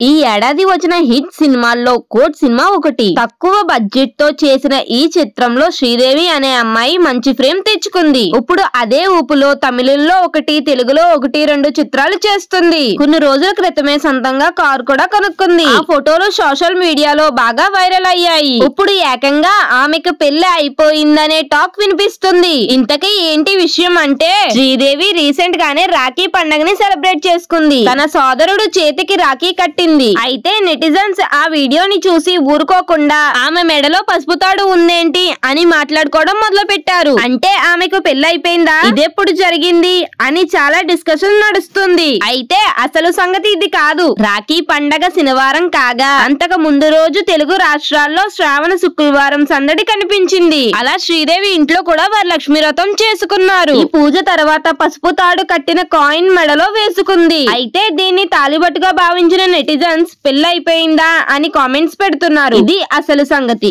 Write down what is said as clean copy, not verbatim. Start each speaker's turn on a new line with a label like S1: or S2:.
S1: ఈ ఏడాది వచ్చిన హిట్ సినిమాల్లో కోట్ సినిమా ఒకటి. తక్కువ బడ్జెట్ తో చేసిన ఈ చిత్రంలో శ్రీదేవి అనే అమ్మాయి మంచి ఫ్రేమ్ తెచ్చుకుంది. ఇప్పుడు అదే ఊపులో తమిళంలో ఒకటి, తెలుగులో 1-2 చిత్రాలు చేస్తుంది. కొన్ని రోజుల క్రితమే సొంతంగా కారు కూడా కొనుక్కుంది. ఆ ఫోటోలు సోషల్ మీడియాలో బాగా వైరల్ అయ్యాయి. ఇప్పుడు ఏకంగా ఆమెకు పెళ్లి అయిపోయిందనే టాక్ వినిపిస్తుంది. ఇంతకీ ఏంటి విషయం అంటే, శ్రీదేవి రీసెంట్ గానే రాఖీ పండుగని సెలబ్రేట్ చేసుకుంది. తన సోదరుడు చేతికి రాఖీ కట్టింది. అయితే నెటిజన్స్ ఆ వీడియోని చూసి ఊరుకోకుండా ఆమె మెడలో పసుపు తాడు ఉందేంటి అని మాట్లాడుకోవడం మొదలు పెట్టారు. అంటే ఆమెకు పెళ్లైపోయిందా, ఇదెప్పుడు జరిగింది అని చాలా డిస్కషన్ నడుస్తుంది. అయితే అసలు సంగతి ఇది కాదు. రాఖీ పండగ శనివారం కాగా అంతకు ముందు రోజు తెలుగు రాష్ట్రాల్లో శ్రావణ శుక్రవారం సందడి కనిపించింది. అలా శ్రీదేవి ఇంట్లో కూడా వరలక్ష్మి వ్రతం చేసుకున్నారు. ఈ పూజ తర్వాత పసుపు తాడు కట్టిన కాయిన్ మెడలో వేసుకుంది. అయితే దీన్ని తాలిబట్టుగా భావించిన నెటిజన్స్ పెళ్లైపోయిందా అని కామెంట్స్ పెడుతున్నారు. ఇది అసలు సంగతి.